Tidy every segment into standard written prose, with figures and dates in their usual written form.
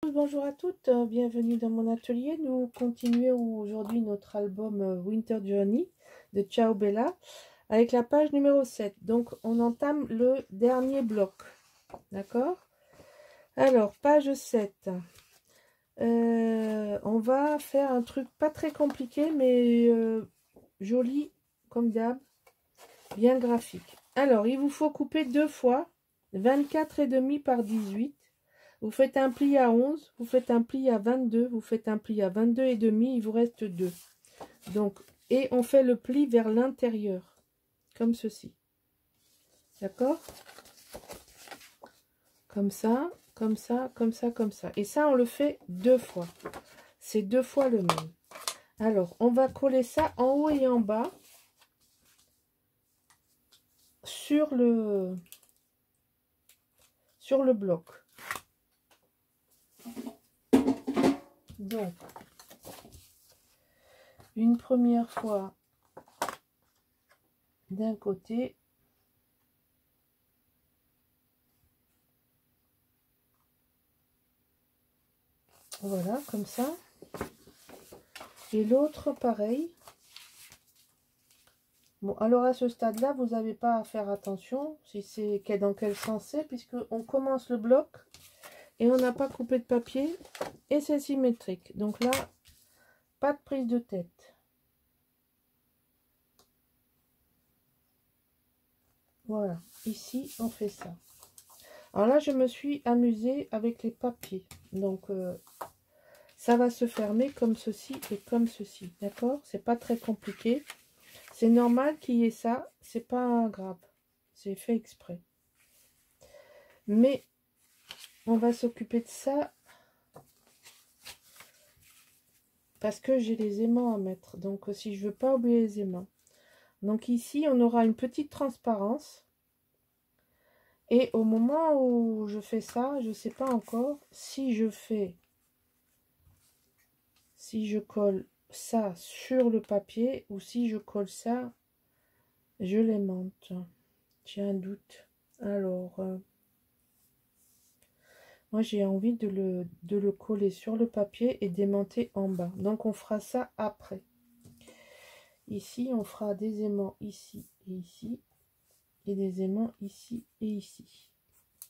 Bonjour à toutes, bienvenue dans mon atelier. Nous continuons aujourd'hui notre album Winter Journey de Ciao Bella avec la page numéro 7. Donc on entame le dernier bloc, d'accord? Alors, page 7. On va faire un truc pas très compliqué mais joli comme d'hab, bien graphique. Alors, il vous faut couper deux fois 24,5 par 18. Vous faites un pli à 11, vous faites un pli à 22, vous faites un pli à 22,5, il vous reste 2. Donc, et on fait le pli vers l'intérieur, comme ceci. D'accord? Comme ça, comme ça, comme ça, comme ça. Et ça, on le fait deux fois. C'est deux fois le même. Alors, on va coller ça en haut et en bas sur le bloc. Donc, une première fois d'un côté. Voilà, comme ça. Et l'autre, pareil. Bon, alors à ce stade-là, vous n'avez pas à faire attention si c'est dans quel sens c'est, puisqu'on commence le bloc et on n'a pas coupé de papier et c'est symétrique. Donc là, pas de prise de tête. Voilà, ici, on fait ça. Alors là, je me suis amusée avec les papiers. Donc, ça va se fermer comme ceci et comme ceci. D'accord? C'est pas très compliqué. C'est normal qu'il y ait ça. C'est pas grave. C'est fait exprès. Mais on va s'occuper de ça parce que j'ai les aimants à mettre. Donc, si je veux pas oublier les aimants. Donc ici, on aura une petite transparence. Et au moment où je fais ça, je sais pas encore si je colle ça sur le papier ou si je colle ça, je l'aimante. J'ai un doute. Alors, moi j'ai envie de le coller sur le papier et d'aimanter en bas. Donc on fera ça après. Ici, on fera des aimants ici et ici. Et des aimants ici et ici.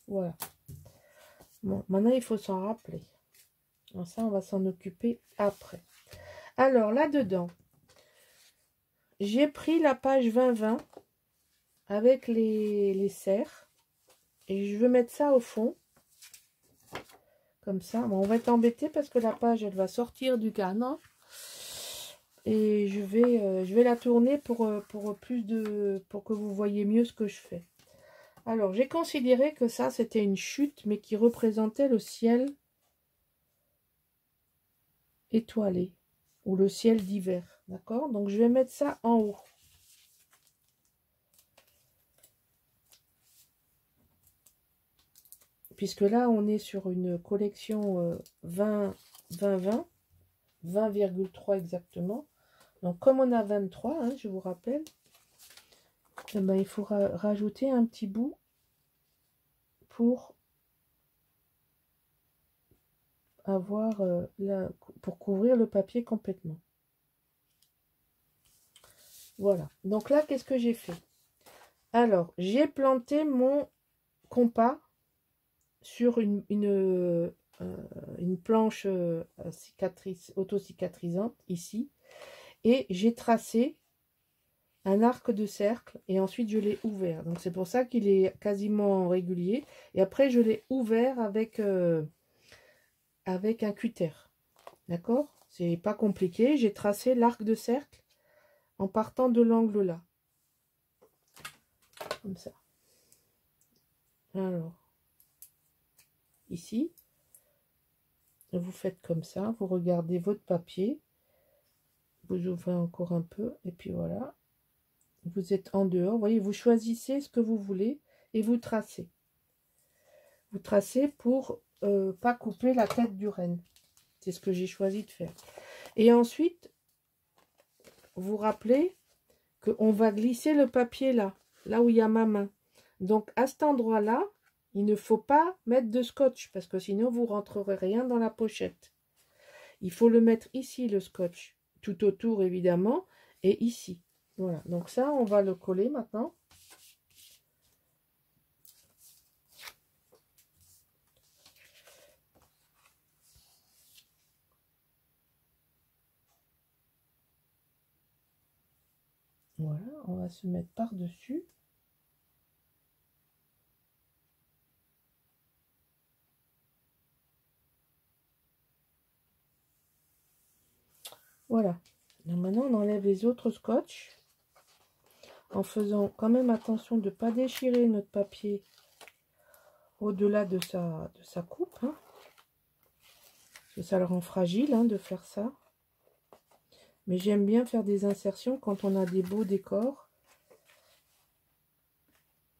Voilà. Bon, maintenant il faut s'en rappeler. Alors ça, on va s'en occuper après. Alors là-dedans, j'ai pris la page 20-20 avec les serres. Et je vais mettre ça au fond. Comme ça. Bon, on va être embêté parce que la page, elle va sortir du canon. Et je vais la tourner pour que vous voyez mieux ce que je fais. Alors, j'ai considéré que ça, c'était une chute, mais qui représentait le ciel étoilé. Ou le ciel d'hiver. D'accord? Donc, je vais mettre ça en haut. Puisque là, on est sur une collection 20-20-20. 20,3 exactement. Donc, comme on a 23, hein, je vous rappelle, eh ben, il faut rajouter un petit bout pour avoir pour couvrir le papier complètement. Voilà. Donc là, qu'est-ce que j'ai fait? Alors, j'ai planté mon compas sur une planche auto-cicatrisante ici. Et j'ai tracé un arc de cercle et ensuite je l'ai ouvert. Donc c'est pour ça qu'il est quasiment régulier. Et après je l'ai ouvert avec un cutter. D'accord? C'est pas compliqué. J'ai tracé l'arc de cercle en partant de l'angle là. Comme ça. Alors, ici, vous faites comme ça. Vous regardez votre papier. Vous ouvrez encore un peu. Et puis voilà. Vous êtes en dehors. Vous voyez, vous choisissez ce que vous voulez et vous tracez. Vous tracez pour pas couper la tête du renne. C'est ce que j'ai choisi de faire. Et ensuite, vous rappelez qu'on va glisser le papier là où il y a ma main. Donc, à cet endroit-là, Il ne faut pas mettre de scotch parce que sinon vous rentrerez rien dans la pochette. Il faut le mettre ici, le scotch, tout autour évidemment, et ici. Voilà, donc ça, on va le coller maintenant. Voilà, on va se mettre par-dessus. Voilà. Donc maintenant, on enlève les autres scotch en faisant quand même attention de ne pas déchirer notre papier au-delà de sa coupe. Hein, parce que ça le rend fragile hein, de faire ça. Mais j'aime bien faire des insertions quand on a des beaux décors.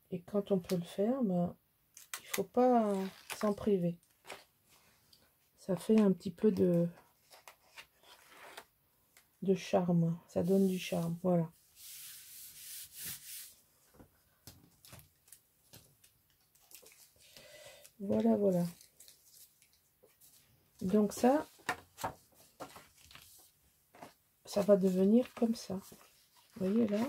Et quand on peut le faire, ben, il ne faut pas s'en priver. Ça fait un petit peu de charme. Ça donne du charme. Voilà. Voilà, voilà. Donc ça va devenir comme ça. Vous voyez là,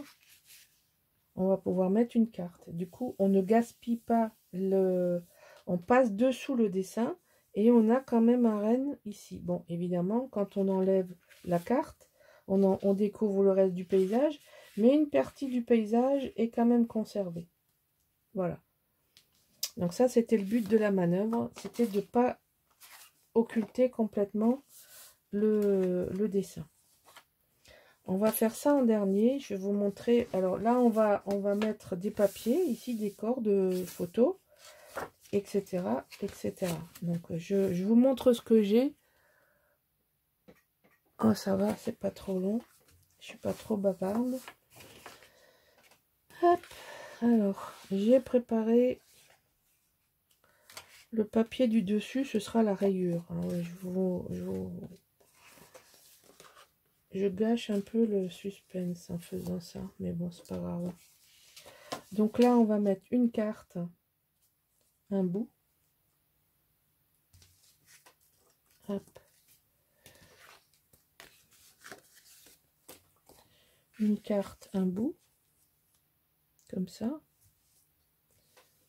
on va pouvoir mettre une carte. Du coup, on ne gaspille pas le... On passe dessous le dessin et on a quand même un renne ici. Bon, évidemment, quand on enlève la carte, on découvre le reste du paysage, mais une partie du paysage est quand même conservée. Voilà. Donc ça, c'était le but de la manœuvre, c'était de ne pas occulter complètement le dessin. On va faire ça en dernier. Je vais vous montrer. Alors là, on va mettre des papiers, ici des corps de photos, etc. etc. Donc je vous montre ce que j'ai. Oh, ça va, c'est pas trop long. Je suis pas trop bavarde. Hop. Alors, j'ai préparé le papier du dessus, ce sera la rayure. Alors, je gâche un peu le suspense en faisant ça, mais bon, c'est pas grave. Donc là, on va mettre une carte, un bout. Hop. Une carte, un bout. Comme ça.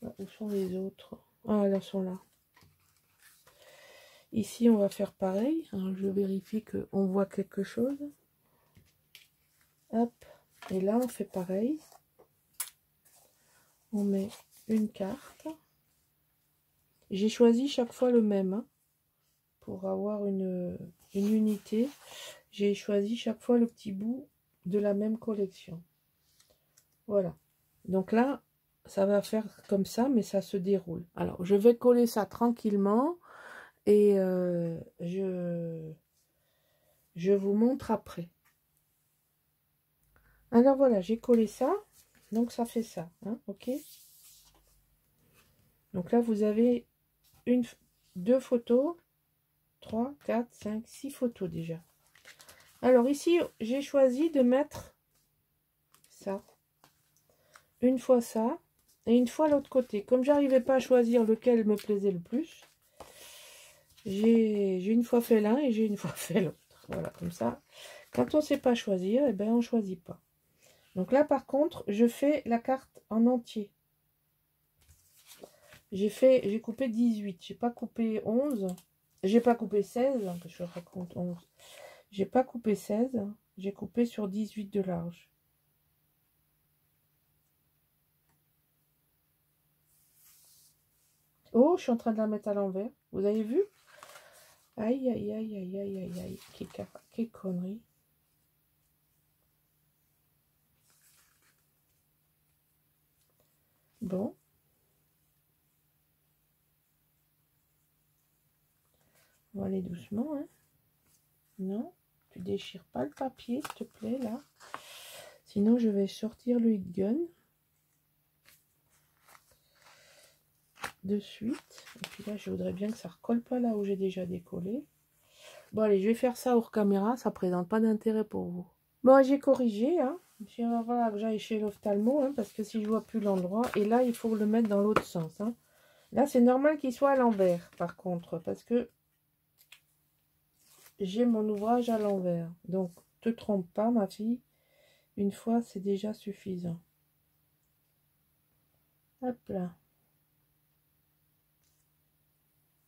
Ah, où sont les autres? Ah, elles sont là. Ici, on va faire pareil. Alors, je vérifie qu'on voit quelque chose. Hop. Et là, on fait pareil. On met une carte. J'ai choisi chaque fois le même. Hein, pour avoir une unité. J'ai choisi chaque fois le petit bout de la même collection. Voilà. Donc là, ça va faire comme ça, mais ça se déroule. Alors, je vais coller ça tranquillement. Et je vous montre après. Alors voilà, j'ai collé ça. Donc ça fait ça. Hein, ok. Donc là, vous avez deux photos. 3, 4, 5, 6 photos déjà. Alors ici, j'ai choisi de mettre ça. Une fois ça. Et une fois l'autre côté. Comme j'arrivais pas à choisir lequel me plaisait le plus, j'ai une fois fait l'un et j'ai une fois fait l'autre. Voilà, comme ça. Quand on ne sait pas choisir, eh ben on ne choisit pas. Donc là, par contre, je fais la carte en entier. J'ai coupé 18. J'ai pas coupé 11. J'ai pas coupé 16. Je raconte 11. J'ai pas coupé 16. J'ai coupé sur 18 de large. Oh, je suis en train de la mettre à l'envers. Vous avez vu? Aïe, aïe, aïe, aïe, aïe, aïe, aïe. Quelle connerie. Bon. On va aller doucement, hein. Non, tu déchires pas le papier, s'il te plaît, là. Sinon, je vais sortir le heat gun. De suite. Et puis là, je voudrais bien que ça recolle pas là où j'ai déjà décollé. Bon, allez, je vais faire ça hors caméra. Ça présente pas d'intérêt pour vous. Bon, j'ai corrigé, hein. Voilà, que j'aille chez l'ophtalmo, hein, parce que si je vois plus l'endroit. Et là, il faut le mettre dans l'autre sens, hein. Là, c'est normal qu'il soit à l'envers, par contre, parce que j'ai mon ouvrage à l'envers. Donc, te trompe pas, ma fille. Une fois, c'est déjà suffisant. Hop là.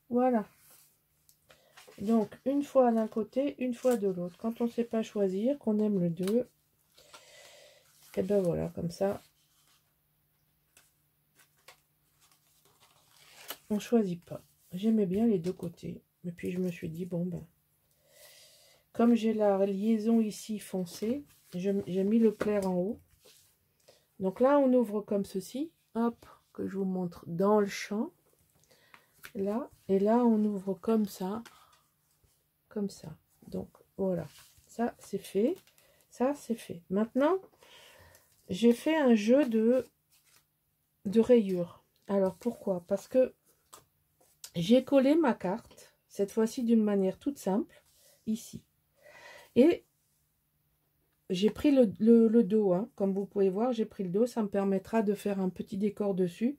Voilà. Donc, une fois d'un côté, une fois de l'autre. Quand on ne sait pas choisir, qu'on aime le 2, et ben voilà, comme ça, on choisit pas. J'aimais bien les deux côtés. Et puis, je me suis dit, bon, ben, comme j'ai la liaison ici foncée, j'ai mis le clair en haut. Donc là, on ouvre comme ceci. Hop, que je vous montre dans le champ. Là, et là, on ouvre comme ça. Comme ça. Donc, voilà. Ça, c'est fait. Ça, c'est fait. Maintenant, j'ai fait un jeu de rayures. Alors, pourquoi? Parce que j'ai collé ma carte, cette fois-ci d'une manière toute simple, ici. Et j'ai pris le dos, hein. Comme vous pouvez voir, j'ai pris le dos. Ça me permettra de faire un petit décor dessus.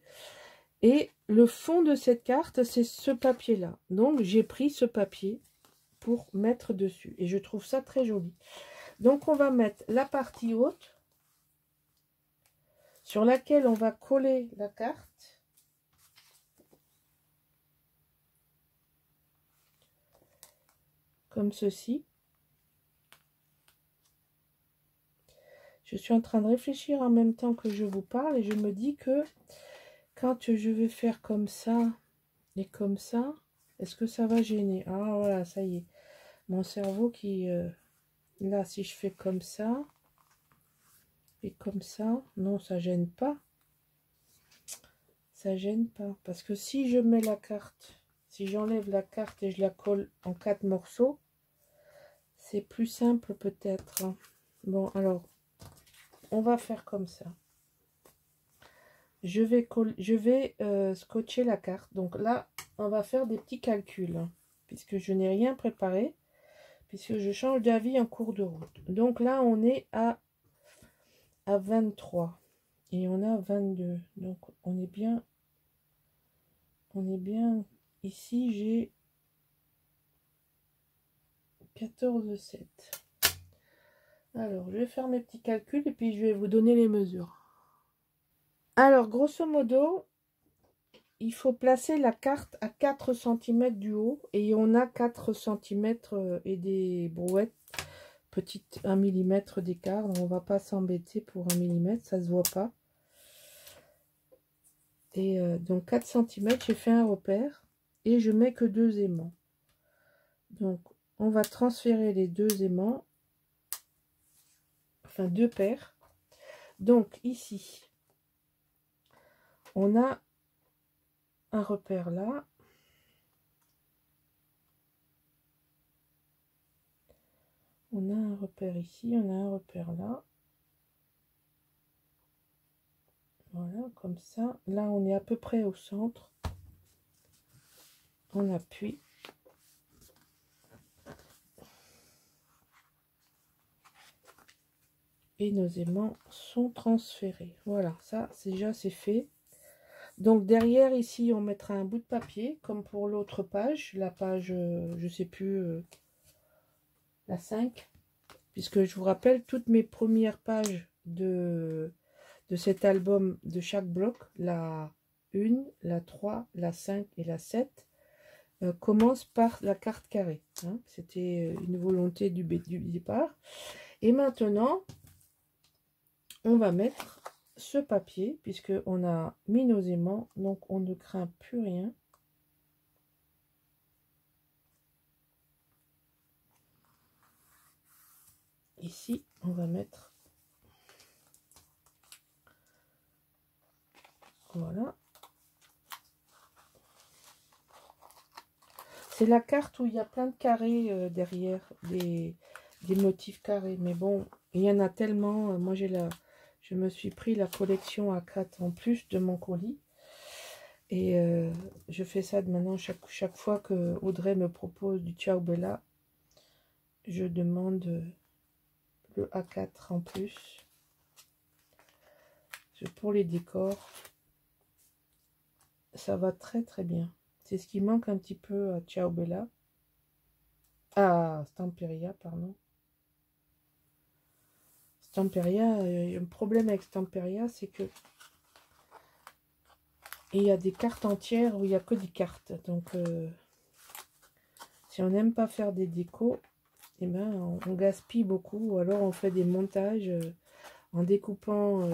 Et le fond de cette carte, c'est ce papier-là. Donc, j'ai pris ce papier pour mettre dessus. Et je trouve ça très joli. Donc, on va mettre la partie haute sur laquelle on va coller la carte. Comme ceci. Je suis en train de réfléchir en même temps que je vous parle et je me dis que quand je vais faire comme ça et comme ça, est-ce que ça va gêner? Ah voilà, ça y est. Mon cerveau qui... là, si je fais comme ça et comme ça, non, ça gêne pas. Ça gêne pas. Parce que si je mets la carte, si j'enlève la carte et je la colle en 4 morceaux, c'est plus simple peut-être. Bon, alors, on va faire comme ça. Je vais scotcher la carte. Donc là, on va faire des petits calculs. Puisque je n'ai rien préparé. Puisque je change d'avis en cours de route. Donc là, on est à 23. Et on a 22. Donc on est bien. On est bien. Ici, j'ai 14,7. Alors, je vais faire mes petits calculs et puis je vais vous donner les mesures. Alors, grosso modo, il faut placer la carte à 4 cm du haut. Et on a 4 cm et des brouettes, petites 1 mm d'écart. On ne va pas s'embêter pour 1 mm, ça ne se voit pas. Et donc 4 cm, j'ai fait un repère. Et je mets que 2 aimants. Donc, on va transférer les 2 aimants. Enfin, 2 paires. Donc, ici, on a un repère là. On a un repère ici, on a un repère là. Voilà, comme ça. Là, on est à peu près au centre. On appuie. Et nos aimants sont transférés. Voilà, ça, déjà, c'est fait. Donc, derrière, ici, on mettra un bout de papier, comme pour l'autre page. La page, je sais plus, la 5. Puisque je vous rappelle, toutes mes premières pages de cet album, de chaque bloc, la 1, la 3, la 5 et la 7, commence par la carte carrée. Hein. C'était une volonté du départ. Et maintenant, on va mettre ce papier, puisque on a mis nos aimants, donc on ne craint plus rien. Ici, on va mettre... Voilà. C'est la carte où il y a plein de carrés derrière, des motifs carrés. Mais bon, il y en a tellement. Moi, je me suis pris la collection A4 en plus de mon colis. Et je fais ça de maintenant chaque fois que Audrey me propose du Ciao Bella. Je demande le A4 en plus. Pour les décors. ça va très très bien. C'est ce qui manque un petit peu à Ciao Bella. Ah, Stamperia, pardon. Stamperia, un problème avec Stamperia, c'est que il y a des cartes entières où il n'y a que des cartes. Donc, si on n'aime pas faire des décos, eh ben, on gaspille beaucoup. Ou alors, on fait des montages en découpant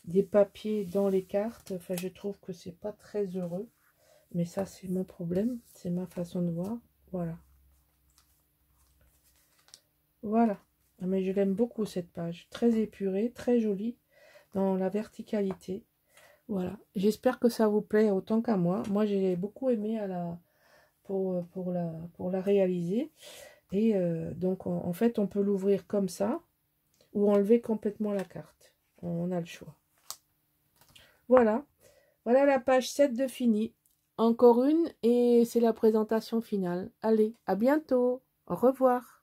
des papiers dans les cartes. Enfin, je trouve que c'est pas très heureux. Mais ça, c'est mon problème. C'est ma façon de voir. Voilà. Voilà. Mais je l'aime beaucoup, cette page. Très épurée, très jolie dans la verticalité. Voilà. J'espère que ça vous plaît autant qu'à moi. Moi, j'ai beaucoup aimé pour la réaliser. Et donc, en fait, on peut l'ouvrir comme ça ou enlever complètement la carte. On a le choix. Voilà. Voilà la page 7 de fini. Encore une et c'est la présentation finale. Allez, à bientôt. Au revoir.